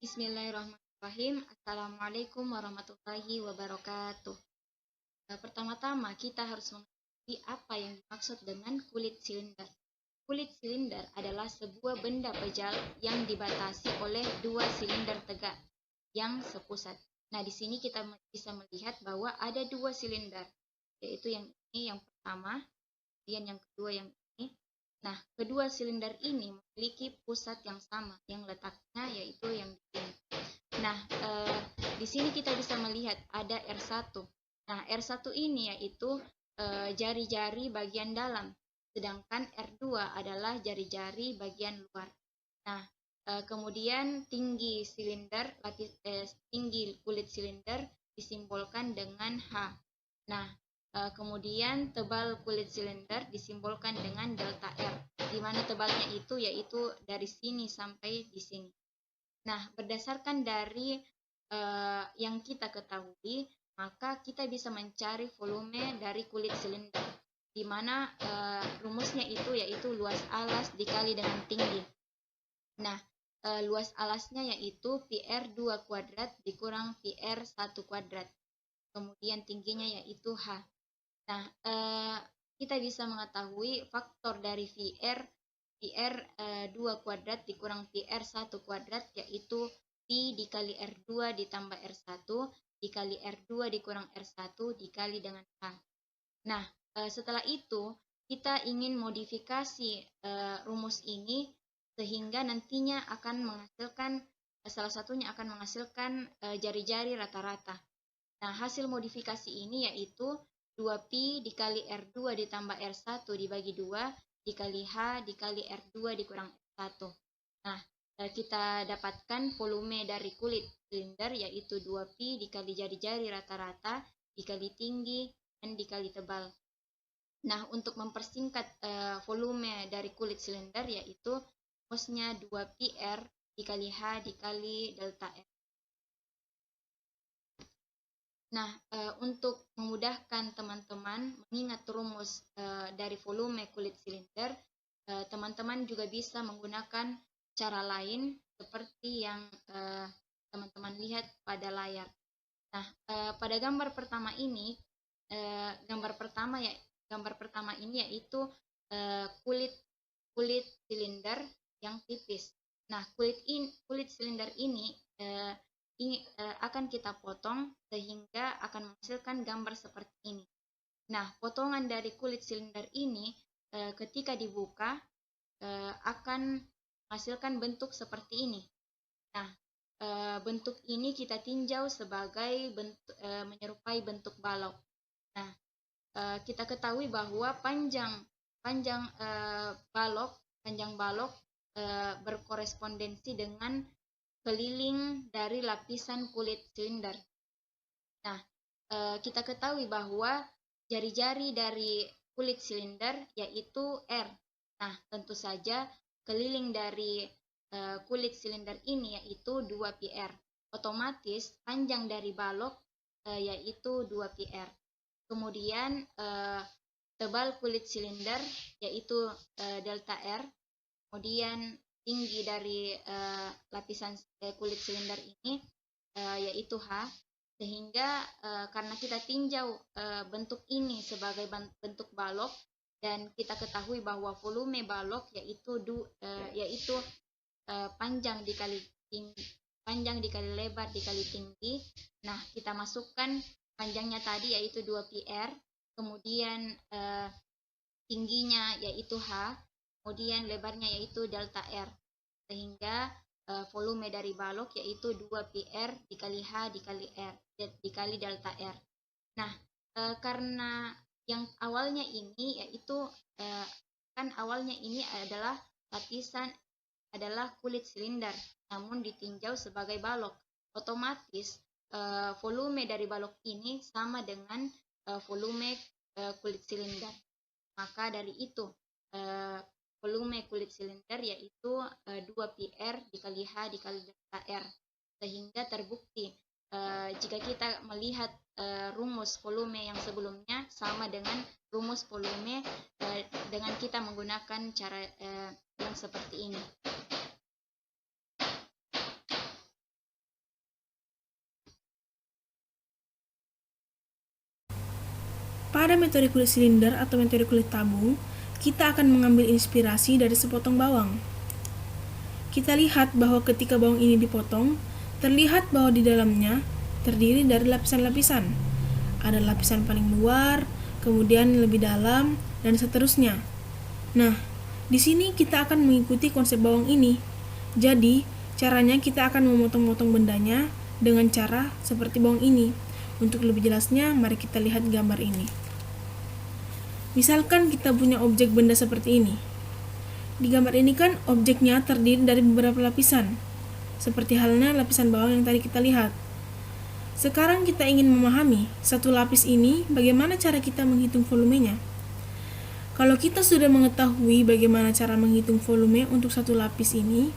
Bismillahirrahmanirrahim. Assalamualaikum warahmatullahi wabarakatuh. Pertama-tama kita harus mengetahui apa yang dimaksud dengan kulit silinder. Kulit silinder adalah sebuah benda pejal yang dibatasi oleh dua silinder tegak yang sepusat. Nah, di sini kita bisa melihat bahwa ada dua silinder, yaitu yang ini yang pertama, kemudian yang kedua yang ini. Nah, kedua silinder ini memiliki pusat yang sama, yang letaknya yaitu yang di sini. Nah, di sini kita bisa melihat ada R1. Nah, R1 ini yaitu jari-jari bagian dalam, sedangkan R2 adalah jari-jari bagian luar. Nah, kemudian tinggi silinder, tinggi kulit silinder disimbolkan dengan H. Nah, kemudian tebal kulit silinder disimbolkan dengan delta R, di mana tebalnya itu yaitu dari sini sampai di sini. Nah, berdasarkan dari yang kita ketahui, maka kita bisa mencari volume dari kulit silinder, di mana rumusnya itu yaitu luas alas dikali dengan tinggi. Nah, luas alasnya yaitu PR2 kuadrat dikurang PR1 kuadrat. Kemudian tingginya yaitu H. Nah, kita bisa mengetahui faktor dari PR 2 kuadrat dikurang PR1 kuadrat yaitu Pi dikali R2 ditambah R1 dikali R2 dikurang R1 dikali dengan H. Nah, setelah itu kita ingin modifikasi rumus ini sehingga nantinya akan menghasilkan, salah satunya akan menghasilkan jari-jari rata-rata. Nah, hasil modifikasi ini yaitu 2Pi dikali R2 ditambah R1 dibagi 2 dikali H dikali R2 dikurang R1. Nah, kita dapatkan volume dari kulit silinder yaitu 2Pi dikali jari-jari rata-rata dikali tinggi dan dikali tebal. Nah, untuk mempersingkat volume dari kulit silinder yaitu rumusnya 2PR dikali H dikali delta R. Nah, untuk memudahkan teman-teman mengingat rumus dari volume kulit silinder, teman-teman juga bisa menggunakan cara lain seperti yang teman-teman lihat pada layar. Nah, pada gambar pertama ini, gambar pertama ini yaitu kulit silinder yang tipis. Nah, kulit silinder ini akan kita potong sehingga akan menghasilkan gambar seperti ini. Nah, potongan dari kulit silinder ini ketika dibuka akan menghasilkan bentuk seperti ini. Nah, bentuk ini kita tinjau sebagai menyerupai bentuk balok. Nah, kita ketahui bahwa panjang balok berkorespondensi dengan keliling dari lapisan kulit silinder. Nah, kita ketahui bahwa jari-jari dari kulit silinder yaitu R. Nah, tentu saja keliling dari kulit silinder ini yaitu 2PR. Otomatis panjang dari balok yaitu 2PR. Kemudian tebal kulit silinder yaitu delta R. Kemudian tinggi dari lapisan kulit silinder ini yaitu H, sehingga karena kita tinjau bentuk ini sebagai bentuk balok dan kita ketahui bahwa volume balok yaitu panjang dikali lebar dikali tinggi. Nah, kita masukkan panjangnya tadi yaitu 2PR, kemudian tingginya yaitu H, kemudian lebarnya yaitu delta R, sehingga volume dari balok yaitu 2PR dikali H dikali R dikali delta R. Nah, karena yang awalnya ini yaitu kan awalnya ini adalah kulit silinder, namun ditinjau sebagai balok. Otomatis volume dari balok ini sama dengan volume kulit silinder. Maka dari itu volume kulit silinder yaitu 2PR dikali H dikali delta R, sehingga terbukti jika kita melihat rumus volume yang sebelumnya sama dengan rumus volume dengan kita menggunakan cara yang seperti ini. Pada metode kulit silinder atau metode kulit tabung, kita akan mengambil inspirasi dari sepotong bawang. Kita lihat bahwa ketika bawang ini dipotong, terlihat bahwa di dalamnya terdiri dari lapisan-lapisan. Ada lapisan paling luar, kemudian lebih dalam, dan seterusnya. Nah, di sini kita akan mengikuti konsep bawang ini. Jadi, caranya kita akan memotong-motong bendanya dengan cara seperti bawang ini. Untuk lebih jelasnya, mari kita lihat gambar ini. Misalkan kita punya objek benda seperti ini. Di gambar ini kan objeknya terdiri dari beberapa lapisan, seperti halnya lapisan bawang yang tadi kita lihat. Sekarang kita ingin memahami satu lapis ini bagaimana cara kita menghitung volumenya. Kalau kita sudah mengetahui bagaimana cara menghitung volume untuk satu lapis ini,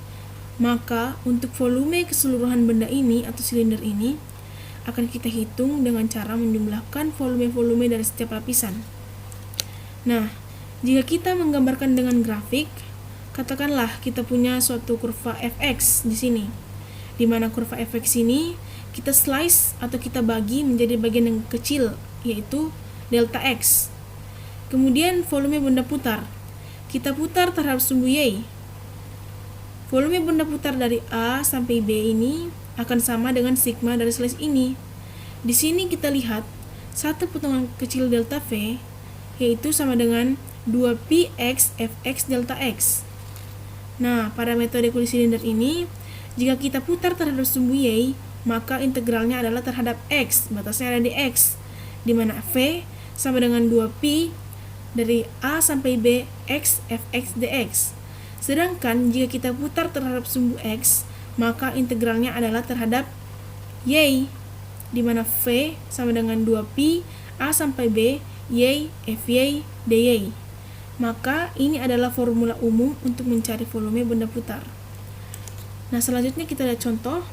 maka untuk volume keseluruhan benda ini atau silinder ini akan kita hitung dengan cara menjumlahkan volume-volume dari setiap lapisan. Nah, jika kita menggambarkan dengan grafik, katakanlah kita punya suatu kurva fx di sini, di mana kurva fx ini kita slice atau kita bagi menjadi bagian yang kecil, yaitu delta x. Kemudian volume benda putar, kita putar terhadap sumbu y. Volume benda putar dari A sampai B ini akan sama dengan sigma dari slice ini. Di sini kita lihat satu potongan kecil delta V, yaitu sama dengan 2πx fx delta x. Nah, pada metode kulit silinder ini, jika kita putar terhadap sumbu y, maka integralnya adalah terhadap x, batasnya ada di x, di mana V sama dengan 2π dari A sampai B x fx dx. Sedangkan jika kita putar terhadap sumbu x, maka integralnya adalah terhadap y, di mana V sama dengan 2π A sampai B y fy dy. Maka ini adalah formula umum untuk mencari volume benda putar. Nah, selanjutnya kita lihat contoh.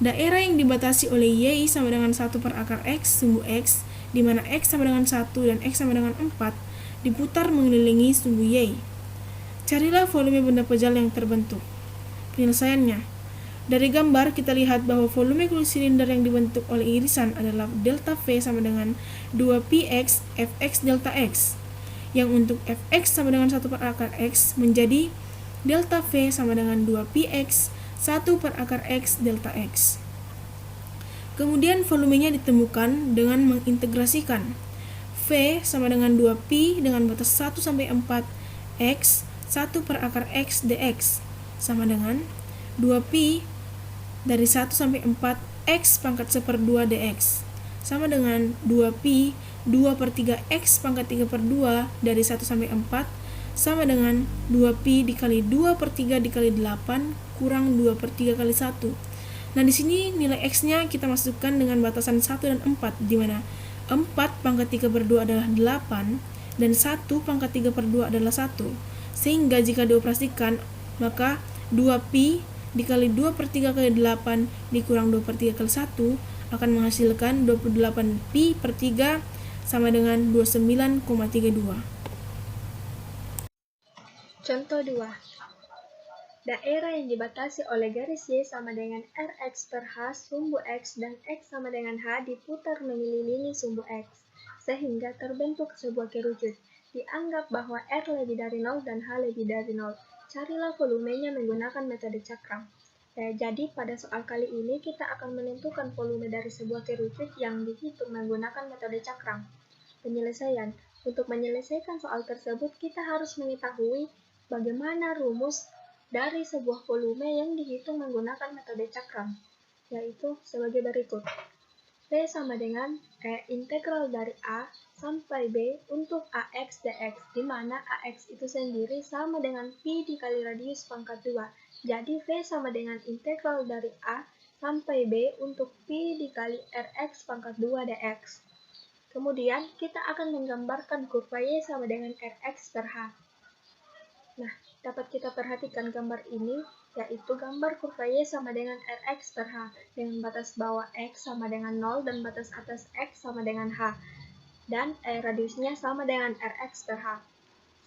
Daerah yang dibatasi oleh y sama dengan 1 per akar x sumbu x, di mana x sama dengan 1 dan x sama dengan 4, diputar mengelilingi sumbu y. Carilah volume benda pejal yang terbentuk. Penyelesaiannya, dari gambar kita lihat bahwa volume kulit silinder yang dibentuk oleh irisan adalah delta V sama dengan 2πx fx delta x, yang untuk fx sama dengan 1 per akar x menjadi delta V sama dengan 2πx 1 per akar x delta x. Kemudian volumenya ditemukan dengan mengintegrasikan V sama dengan 2π dengan batas 1 sampai 4 x 1 per akar x dx sama dengan 2π dari 1 sampai 4 x pangkat 1/2 dx sama dengan 2π 2 per 3 x pangkat 3/2 dari 1 sampai 4 sama dengan 2π dikali 2 per 3 dikali 8 kurang 2 per 3 kali 1. Nah, di sini nilai x-nya kita masukkan dengan batasan 1 dan 4, di mana 4 pangkat 3/2 adalah 8 dan 1 pangkat 3/2 adalah 1. Sehingga jika dioperasikan, maka 2π dikali 2 per 3 kali 8 dikurang 2 per 3 kali 1 akan menghasilkan 28π per 3 sama dengan 29,32. Contoh 2. Daerah yang dibatasi oleh garis Y sama dengan Rx per H sumbu X dan X sama dengan H diputar mengelilingi sumbu X, sehingga terbentuk sebuah kerucut. Dianggap bahwa R lebih dari 0 dan H lebih dari 0. Carilah volumenya menggunakan metode cakram. Jadi pada soal kali ini kita akan menentukan volume dari sebuah kerucut yang dihitung menggunakan metode cakram. Penyelesaian. Untuk menyelesaikan soal tersebut kita harus mengetahui bagaimana rumus dari sebuah volume yang dihitung menggunakan metode cakram, yaitu sebagai berikut. V sama dengan integral dari A sampai B untuk AX dx, di mana AX itu sendiri sama dengan Pi dikali radius pangkat 2. Jadi V sama dengan integral dari A sampai B untuk Pi dikali Rx pangkat 2 dx. Kemudian kita akan menggambarkan kurva Y sama dengan Rx per H. Nah, dapat kita perhatikan gambar ini, yaitu gambar kurva Y sama dengan Rx per H, dengan batas bawah X sama dengan 0 dan batas atas X sama dengan H, dan radiusnya sama dengan Rx per H.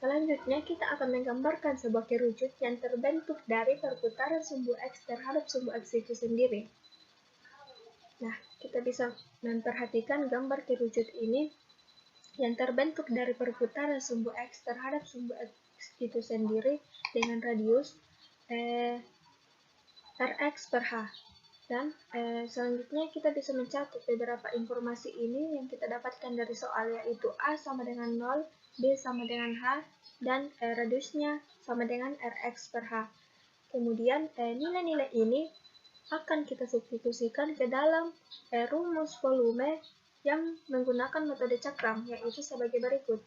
Selanjutnya, kita akan menggambarkan sebuah kerucut yang terbentuk dari perputaran sumbu X terhadap sumbu X itu sendiri. Nah, kita bisa memperhatikan gambar kerucut ini yang terbentuk dari perputaran sumbu X terhadap sumbu X itu sendiri dengan radius Rx per H. Dan selanjutnya kita bisa mencatat beberapa informasi ini yang kita dapatkan dari soal, yaitu A sama dengan 0, B sama dengan H, dan radiusnya sama dengan Rx per H. Kemudian nilai-nilai ini akan kita substitusikan ke dalam rumus volume yang menggunakan metode cakram, yaitu sebagai berikut.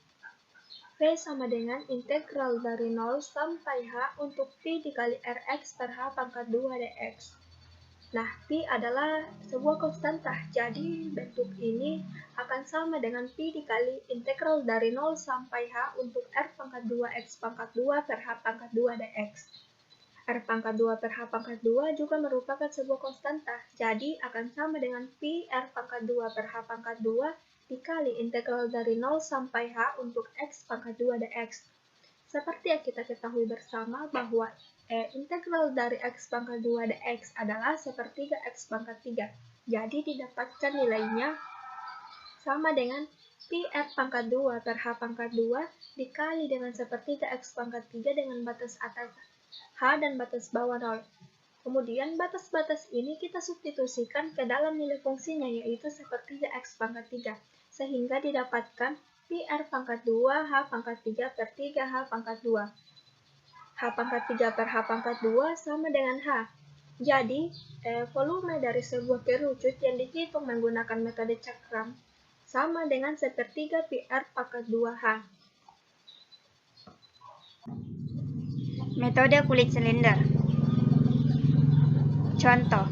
V sama dengan integral dari 0 sampai H untuk Pi dikali Rx per H pangkat 2 dx. Nah, Pi adalah sebuah konstanta, jadi bentuk ini akan sama dengan Pi dikali integral dari 0 sampai H untuk R pangkat 2 X pangkat 2 per H pangkat 2 dx. R pangkat 2 per H pangkat 2 juga merupakan sebuah konstanta, jadi akan sama dengan Pi R pangkat 2 per H pangkat 2 dikali integral dari 0 sampai H untuk X pangkat 2 dx. Seperti yang kita ketahui bersama bahwa integral dari X pangkat 2 dx adalah sepertiga X pangkat 3. Jadi didapatkan nilainya sama dengan Pi R pangkat 2 per H pangkat 2 dikali dengan sepertiga X pangkat 3 dengan batas atas H dan batas bawah 0. Kemudian batas-batas ini kita substitusikan ke dalam nilai fungsinya, yaitu sepertiga X pangkat 3. Sehingga didapatkan Pi R pangkat 2 H pangkat 3 per 3 H pangkat 2. H pangkat 3 per H pangkat 2 sama dengan H. Jadi, volume dari sebuah kerucut yang dihitung menggunakan metode cakram sama dengan sepertiga Pi R pangkat 2 H. Metode kulit silinder. Contoh,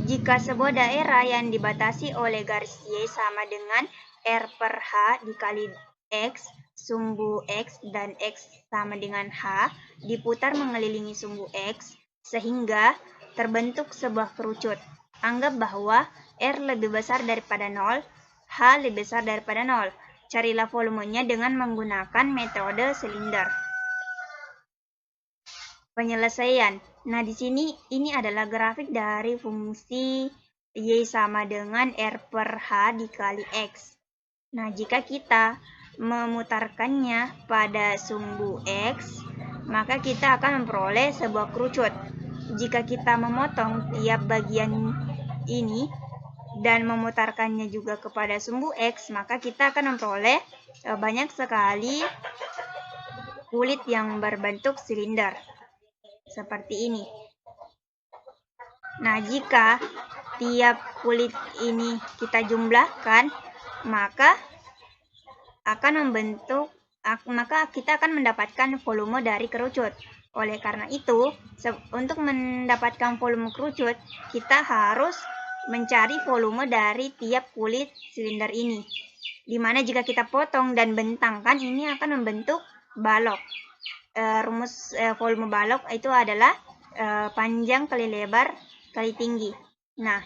jika sebuah daerah yang dibatasi oleh garis Y sama dengan R per H dikali X, sumbu X dan X sama dengan H, diputar mengelilingi sumbu X, sehingga terbentuk sebuah kerucut. Anggap bahwa R lebih besar daripada 0, H lebih besar daripada 0. Carilah volumenya dengan menggunakan metode silinder. Penyelesaian. Nah, di sini ini adalah grafik dari fungsi Y sama dengan R per H dikali X. Nah, jika kita memutarkannya pada sumbu X, maka kita akan memperoleh sebuah kerucut. Jika kita memotong tiap bagian ini dan memutarkannya juga kepada sumbu X, maka kita akan memperoleh banyak sekali kulit yang berbentuk silinder. Seperti ini. Nah, jika tiap kulit ini kita jumlahkan, maka kita akan mendapatkan volume dari kerucut. Oleh karena itu, untuk mendapatkan volume kerucut, kita harus mencari volume dari tiap kulit silinder ini. Dimana jika kita potong dan bentangkan, ini akan membentuk balok. Rumus volume balok itu adalah panjang kali lebar kali tinggi. Nah,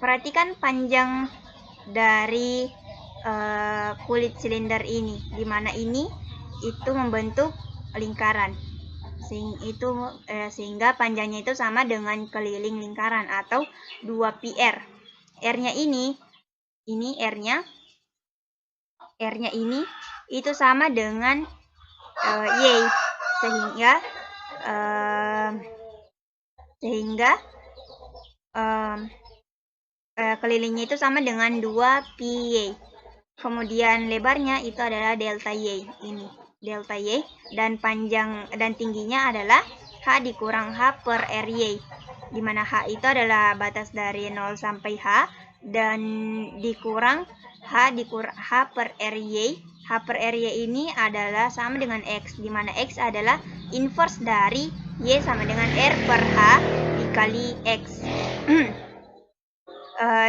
perhatikan panjang dari kulit silinder ini, di mana ini itu membentuk lingkaran. Sehingga panjangnya itu sama dengan keliling lingkaran atau 2πr. R-nya ini R-nya ini itu sama dengan Y, sehingga kelilingnya itu sama dengan 2πy. Kemudian lebarnya itu adalah delta Y, ini delta Y, dan panjang dan tingginya adalah H dikurang H per RY, di mana H itu adalah batas dari 0 sampai H, dan dikurang H per RY. H per RY ini adalah sama dengan X, di mana X adalah inverse dari Y sama dengan R per H dikali X.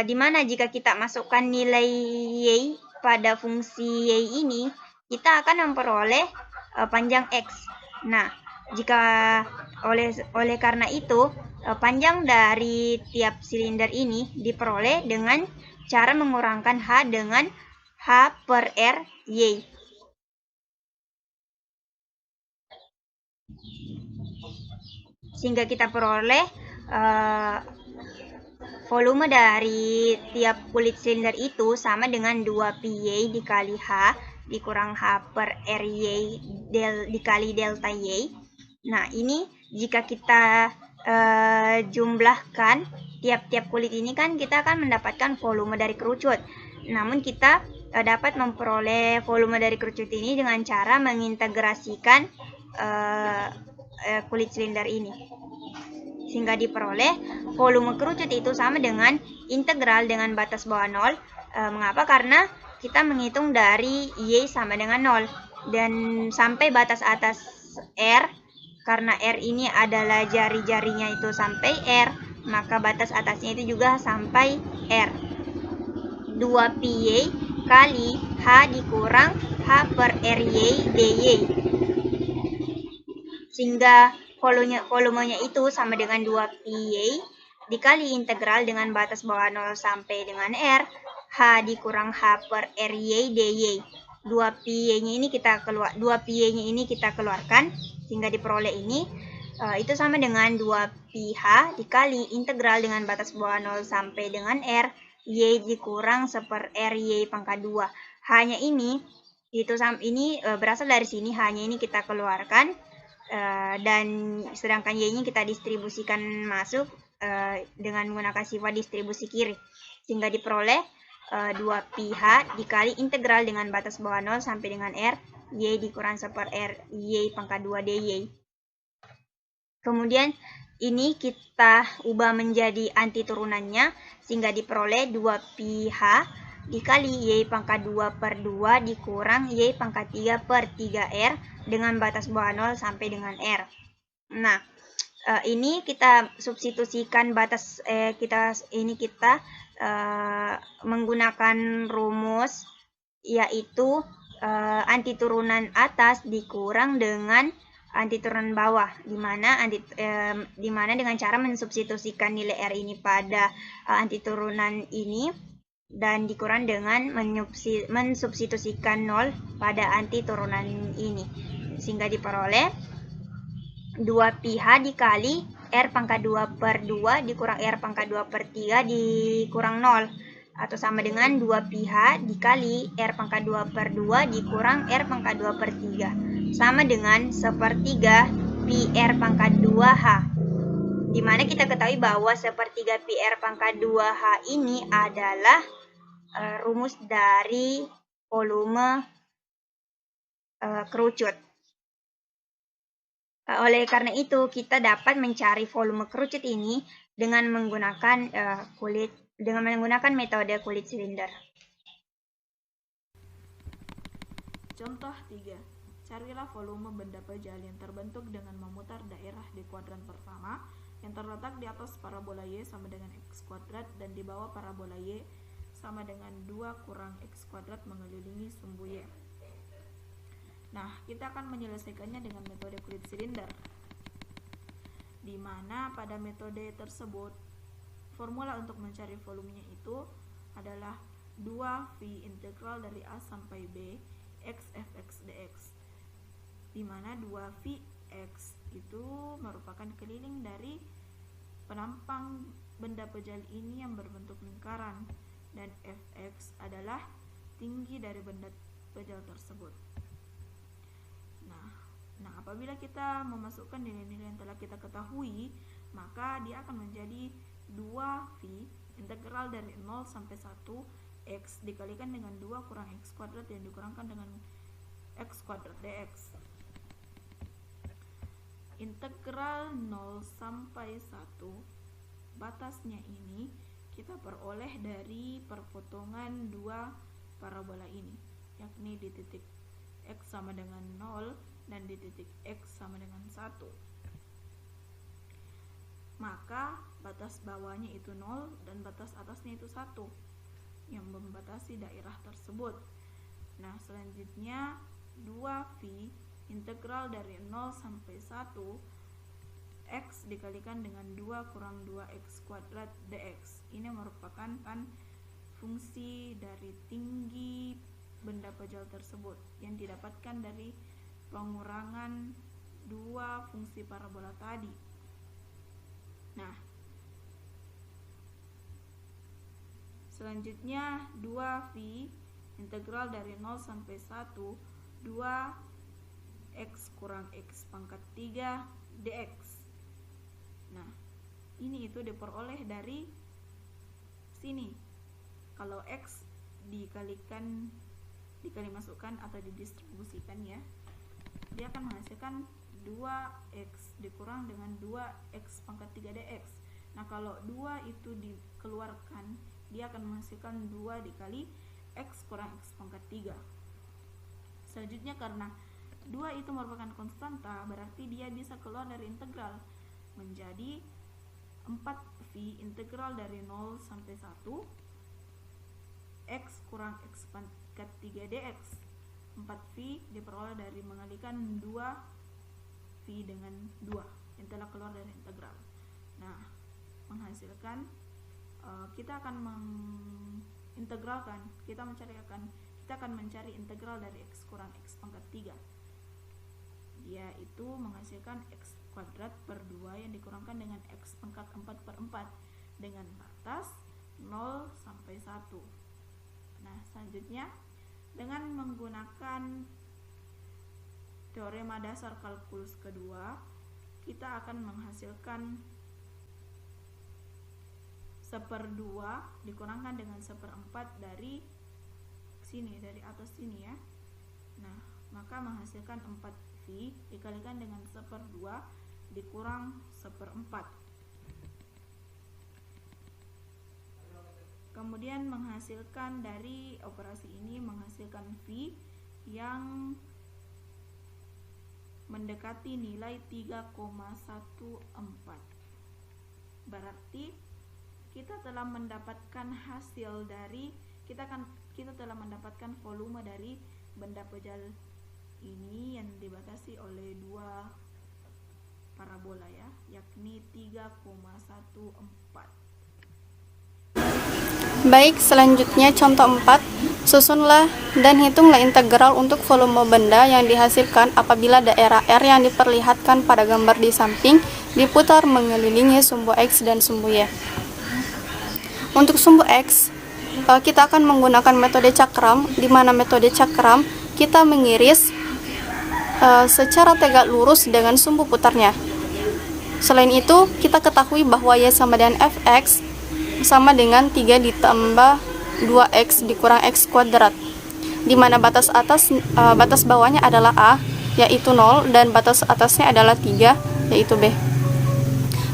Di mana jika kita masukkan nilai Y pada fungsi Y ini, kita akan memperoleh panjang X. Nah, jika oleh karena itu, panjang dari tiap silinder ini diperoleh dengan cara mengurangkan H dengan H per R Y. Sehingga kita peroleh volume dari tiap kulit silinder itu sama dengan 2 pi dikali H dikurang H per RY dikali delta Y. Nah, ini jika kita jumlahkan tiap-tiap kulit ini kan kita akan mendapatkan volume dari kerucut. Namun kita dapat memperoleh volume dari kerucut ini dengan cara mengintegrasikan kulit silinder ini. Sehingga diperoleh volume kerucut itu sama dengan integral dengan batas bawah 0. Mengapa? Karena kita menghitung dari Y sama dengan 0 dan sampai batas atas R. Karena R ini adalah jari-jarinya itu sampai R, maka batas atasnya itu juga sampai R. 2 pi kali H dikurang H per RY dy. Sehingga volumenya itu sama dengan 2 pi dikali integral dengan batas bawah 0 sampai dengan R, H dikurang H per RY dy. 2 pi-nya ini kita keluarkan sehingga diperoleh ini itu sama dengan 2 pi H dikali integral dengan batas bawah 0 sampai dengan R, Y dikurang 1 per RY pangkat 2. H-nya ini berasal dari sini, H-nya ini kita keluarkan dan sedangkan Y-nya kita distribusikan masuk dengan menggunakan sifat distribusi kiri sehingga diperoleh 2 pi H dikali integral dengan batas bawah 0 sampai dengan R, Y dikurang 1 per R, Y pangkat 2 dy. Kemudian ini kita ubah menjadi anti turunannya sehingga diperoleh 2 pi H dikali Y pangkat 2 per 2 dikurang Y pangkat 3 per 3R dengan batas bawah 0 sampai dengan R. Nah, ini kita substitusikan batas kita menggunakan rumus yaitu anti turunan atas dikurang dengan anti turunan bawah, di mana dengan cara mensubstitusikan nilai R ini pada anti turunan ini dan dikurang dengan mensubstitusikan 0 pada anti turunan ini sehingga diperoleh 2 pi H dikali R pangkat 2 per 2 dikurang R pangkat 2 per 3 dikurang 0 atau sama dengan 2 pi H dikali R pangkat 2 per 2 dikurang R pangkat 2 per 3 sama dengan 1/3 pi R pangkat 2H, di mana kita ketahui bahwa 1/3 pi R pangkat 2H ini adalah rumus dari volume kerucut. Oleh karena itu, kita dapat mencari volume kerucut ini dengan menggunakan metode kulit silinder. Contoh 3. Carilah volume benda pejal yang terbentuk dengan memutar daerah di kuadran pertama yang terletak di atas parabola Y sama dengan X kuadrat dan di bawah parabola Y sama dengan 2 kurang X kuadrat mengelilingi sumbu Y. Nah, kita akan menyelesaikannya dengan metode kulit silinder, di mana pada metode tersebut formula untuk mencari volumenya itu adalah 2 V integral dari A sampai B X fx dx, di mana 2Vx itu merupakan keliling dari penampang benda pejal ini yang berbentuk lingkaran dan Fx adalah tinggi dari benda pejal tersebut. Nah, apabila kita memasukkan nilai-nilai yang telah kita ketahui, maka dia akan menjadi 2V integral dari 0 sampai 1 X dikalikan dengan 2 kurang X kuadrat yang dikurangkan dengan X kuadrat dx. Integral 0 sampai 1 batasnya ini kita peroleh dari perpotongan dua parabola ini, yakni di titik X sama dengan 0 dan di titik X sama dengan 1. Maka batas bawahnya itu 0 dan batas atasnya itu 1 yang membatasi daerah tersebut. Nah, selanjutnya 2V integral dari 0 sampai 1 X dikalikan dengan 2 kurang 2X kuadrat dx. Ini merupakan fungsi dari tinggi benda pejal tersebut yang didapatkan dari pengurangan dua fungsi parabola tadi. Nah, Selanjutnya 2V integral dari 0 sampai 1 2x kurang x pangkat 3 dx. Nah, ini itu diperoleh dari sini. Kalau x dikali masukkan atau didistribusikan ya, dia akan menghasilkan 2x dikurang dengan 2x pangkat 3 dx. Nah, kalau 2 itu dikeluarkan, dia akan menghasilkan 2 dikali x kurang x pangkat 3. Selanjutnya karena 2 itu merupakan konstanta, berarti dia bisa keluar dari integral menjadi 4V integral dari 0 sampai 1 x kurang x pangkat 3 dx. 4V diperoleh dari mengalikan 2V dengan 2 yang telah keluar dari integral. Nah, menghasilkan kita akan mengintegralkan, kita akan mencari integral dari x kurang x pangkat 3. Dia itu menghasilkan x kuadrat per 2 yang dikurangkan dengan x pangkat 4 per 4 dengan batas 0 sampai 1. Nah, selanjutnya dengan menggunakan teorema dasar kalkulus kedua, kita akan menghasilkan 1/2 dikurangkan dengan 1/4 dari sini, dari atas sini ya. Nah, maka menghasilkan 4V dikalikan dengan 1/2 dikurang 1/4. Kemudian menghasilkan dari operasi ini menghasilkan V yang mendekati nilai 3,14. Berarti kita telah mendapatkan hasil dari kita telah mendapatkan volume dari benda pejal ini yang dibatasi oleh 2 parabola ya, yakni 3,14. Baik, selanjutnya contoh 4. Susunlah dan hitunglah integral untuk volume benda yang dihasilkan apabila daerah R yang diperlihatkan pada gambar di samping diputar mengelilingi sumbu X dan sumbu Y. Untuk sumbu X, kita akan menggunakan metode cakram, di mana metode cakram kita mengiris secara tegak lurus dengan sumbu putarnya. Selain itu, kita ketahui bahwa Y sama dengan Fx sama dengan 3 ditambah 2x dikurang x kuadrat, di mana batas bawahnya adalah A, yaitu 0, dan batas atasnya adalah 3, yaitu B.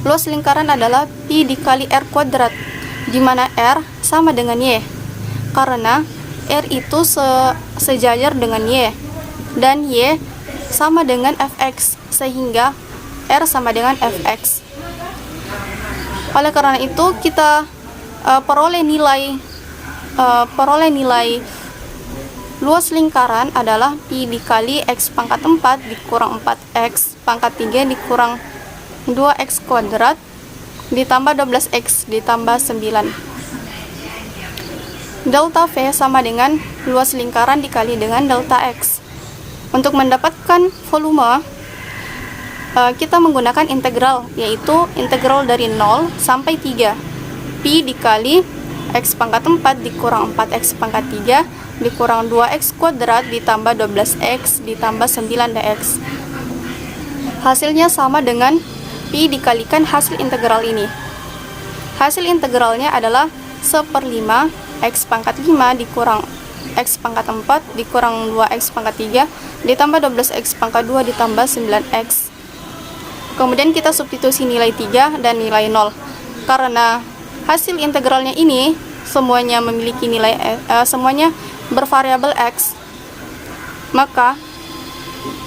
Luas lingkaran adalah pi dikali R kuadrat, di mana R sama dengan Y, karena R itu sejajar dengan Y, dan Y sama dengan Fx, sehingga R sama dengan Fx. Oleh karena itu, kita peroleh nilai luas lingkaran adalah pi dikali x pangkat 4 dikurang 4x pangkat 3 dikurang 2x kuadrat ditambah 12x ditambah 9. Delta V sama dengan luas lingkaran dikali dengan delta x. Untuk mendapatkan volume, kita menggunakan integral, yaitu integral dari 0 sampai 3. Pi dikali x pangkat 4 dikurang 4x pangkat 3 dikurang 2x kuadrat ditambah 12x ditambah 9 dx. Hasilnya sama dengan pi dikalikan hasil integral ini. Hasil integralnya adalah 1/5 x pangkat 5 dikurang x pangkat 4 dikurang 2x pangkat 3 ditambah 12x pangkat 2 ditambah 9x. Kemudian kita substitusi nilai 3 dan nilai 0. Karena hasil integralnya ini semuanya memiliki nilai semuanya bervariabel x, maka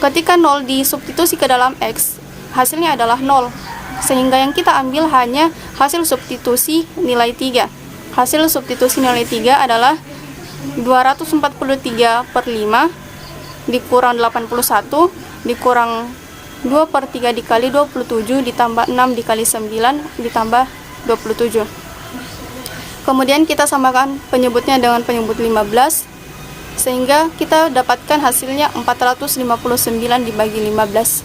ketika 0 disubstitusi ke dalam x, hasilnya adalah 0, sehingga yang kita ambil hanya hasil substitusi nilai 3. Hasil substitusi nilai 3 adalah 243/5 dikurang 81 dikurang 2/3 dikali 27 ditambah 6 dikali 9 ditambah 27. Kemudian kita samakan penyebutnya dengan penyebut 15, sehingga kita dapatkan hasilnya 459 dibagi 15.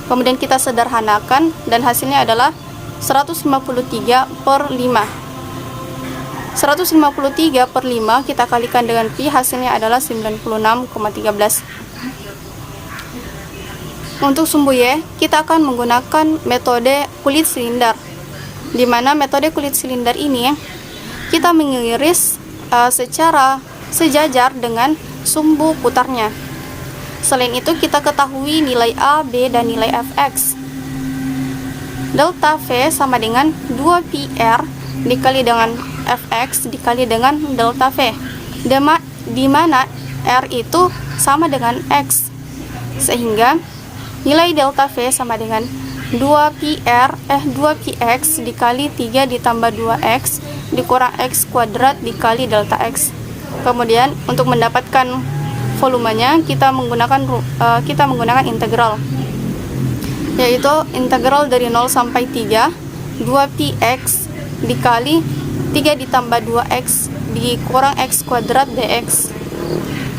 Kemudian kita sederhanakan dan hasilnya adalah 153/5. 153 per 5 kita kalikan dengan pi, hasilnya adalah 96,13. Untuk sumbu Y, kita akan menggunakan metode kulit silinder, di mana metode kulit silinder ini kita mengiris secara sejajar dengan sumbu putarnya. Selain itu, kita ketahui nilai A, B, dan nilai Fx. Delta V sama dengan 2πr dikali dengan Fx dikali dengan delta V, di mana R itu sama dengan X, sehingga nilai delta V sama dengan 2πx dikali 3 ditambah 2x dikurang x kuadrat dikali delta x. Kemudian untuk mendapatkan volumenya kita menggunakan integral, yaitu integral dari 0 sampai 3 2πx dikali 3 ditambah 2x dikurang x kuadrat dx.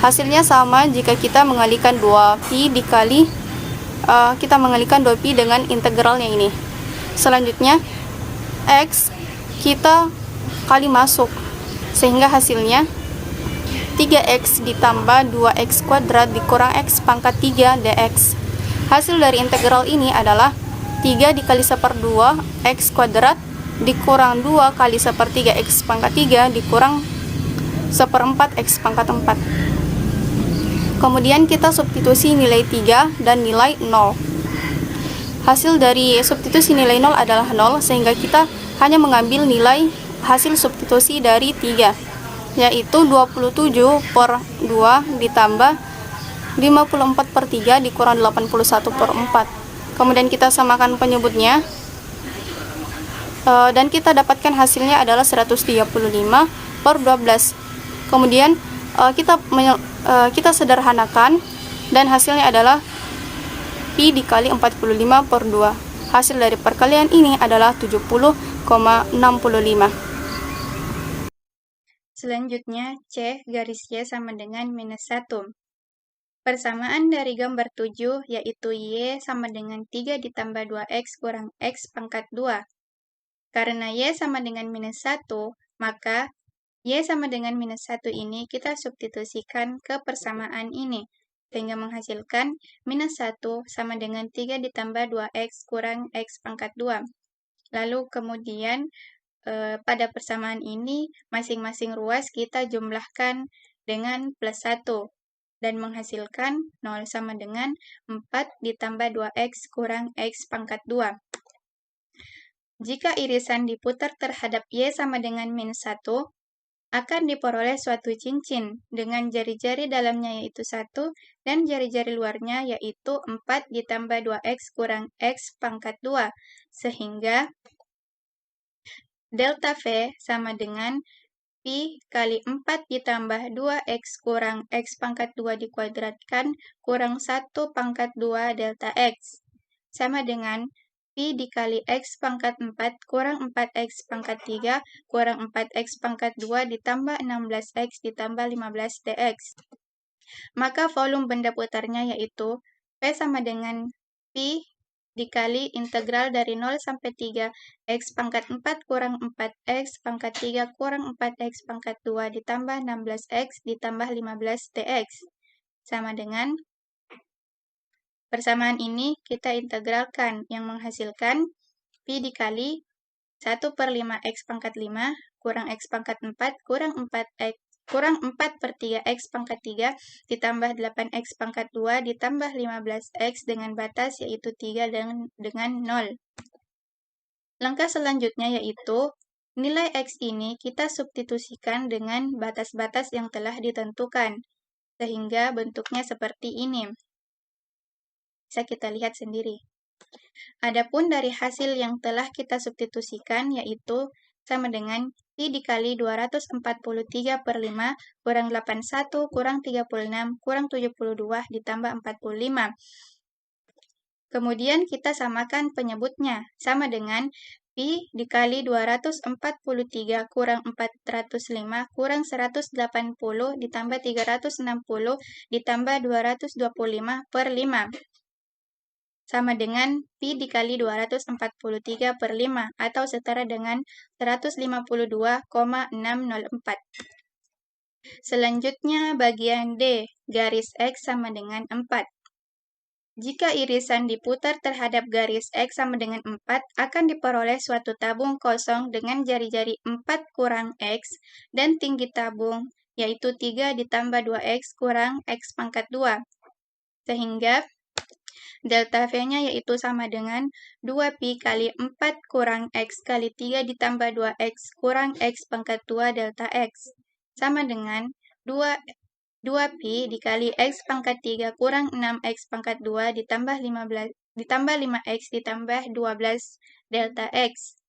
Hasilnya sama jika kita mengalihkan 2pi dikali kita mengalihkan 2pi dengan integralnya ini. Selanjutnya x kita kali masuk, sehingga hasilnya 3x ditambah 2x kuadrat dikurang x pangkat 3 dx. Hasil dari integral ini adalah 3 dikali 1/2 x kuadrat dikurang 2 kali 1/3 x pangkat 3 dikurang 1/4 x pangkat 4. Kemudian kita substitusi nilai 3 dan nilai 0. Hasil dari substitusi nilai 0 adalah 0, sehingga kita hanya mengambil nilai hasil substitusi dari 3, yaitu 27 per 2 ditambah 54 per 3 dikurang 81 per 4. Kemudian kita samakan penyebutnya, dan kita dapatkan hasilnya adalah 135 per 12. Kemudian kita sederhanakan dan hasilnya adalah pi dikali 45 per 2. Hasil dari perkalian ini adalah 70,65. Selanjutnya, C garis Y sama dengan minus 1. Persamaan dari gambar 7 yaitu Y sama dengan 3 ditambah 2x kurang x pangkat 2. Karena Y sama dengan minus 1, maka Y sama dengan minus 1 ini kita substitusikan ke persamaan ini, sehingga menghasilkan minus 1 sama dengan 3 ditambah 2x kurang x pangkat 2. Lalu kemudian pada persamaan ini masing-masing ruas kita jumlahkan dengan plus 1 dan menghasilkan 0 sama dengan 4 ditambah 2x kurang x pangkat 2. Jika irisan diputar terhadap Y sama dengan minus 1, akan diperoleh suatu cincin dengan jari-jari dalamnya yaitu 1 dan jari-jari luarnya yaitu 4 ditambah 2x kurang x pangkat 2, sehingga delta V sama dengan pi kali 4 ditambah 2x kurang x pangkat 2 dikuadratkan kurang 1 pangkat 2 delta x, sama dengan pi dikali x pangkat 4 kurang 4x pangkat 3 kurang 4x pangkat 2 ditambah 16x ditambah 15 dx. Maka volume benda putarnya yaitu P sama dengan pi dikali integral dari 0 sampai 3 x pangkat 4 kurang 4x pangkat 3 kurang 4x pangkat 2 ditambah 16x ditambah 15 dx. Sama dengan persamaan ini kita integralkan yang menghasilkan pi dikali 1 per 5x pangkat 5 kurang x pangkat 4 kurang 4 per 3x pangkat 3 ditambah 8x pangkat 2 ditambah 15x dengan batas yaitu 3 dengan 0. Langkah selanjutnya yaitu nilai x ini kita substitusikan dengan batas-batas yang telah ditentukan, sehingga bentuknya seperti ini. Bisa kita lihat sendiri. Adapun dari hasil yang telah kita substitusikan yaitu sama dengan pi dikali 243 per 5 kurang 81 kurang 36 kurang 72 ditambah 45. Kemudian kita samakan penyebutnya, sama dengan pi dikali 243 kurang 405 kurang 180 ditambah 360 ditambah 225 per 5. sama dengan Pi dikali 243 per 5 atau setara dengan 152,604. Selanjutnya bagian D, garis X sama dengan 4. Jika irisan diputar terhadap garis X sama dengan 4, akan diperoleh suatu tabung kosong dengan jari-jari 4 kurang X dan tinggi tabung, yaitu 3 ditambah 2X kurang X pangkat 2. Sehingga delta V-nya yaitu sama dengan 2Pi kali 4 kurang X kali 3 ditambah 2X kurang X pangkat 2 delta X. Sama dengan 2Pi dikali X pangkat 3 kurang 6X pangkat 2 ditambah 5X ditambah 12 delta X.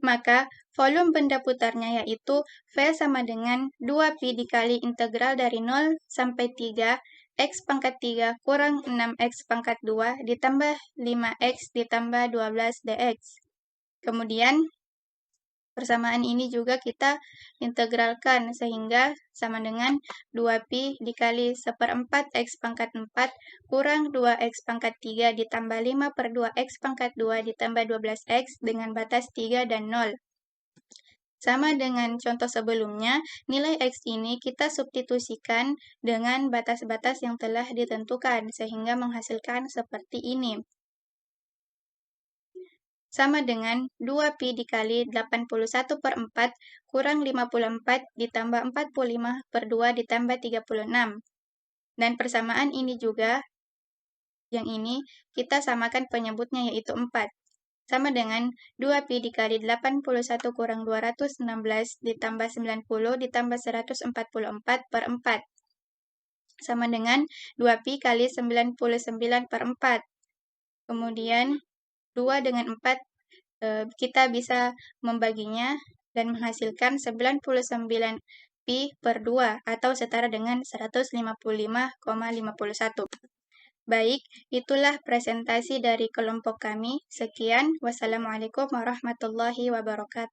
Maka volume benda putarnya yaitu V sama dengan 2Pi dikali integral dari 0 sampai 3 X pangkat 3 kurang 6X pangkat 2 ditambah 5X ditambah 12 dx. Kemudian persamaan ini juga kita integralkan sehingga sama dengan 2Pi dikali 1/4 X pangkat 4 kurang 2X pangkat 3 ditambah 5 per 2X pangkat 2 ditambah 12X dengan batas 3 dan 0. Sama dengan contoh sebelumnya, nilai X ini kita substitusikan dengan batas-batas yang telah ditentukan sehingga menghasilkan seperti ini. Sama dengan 2Pi dikali 81 per 4 kurang 54 ditambah 45 per 2 ditambah 36. Dan persamaan ini juga, yang ini, kita samakan penyebutnya yaitu 4. Sama dengan 2Pi dikali 81 kurang 216 ditambah 90 ditambah 144 per 4. Sama dengan 2Pi kali 99 per 4. Kemudian 2 dengan 4 kita bisa membaginya dan menghasilkan 99 Pi per 2 atau setara dengan 155,51. Baik, itulah presentasi dari kelompok kami. Sekian, wassalamualaikum warahmatullahi wabarakatuh.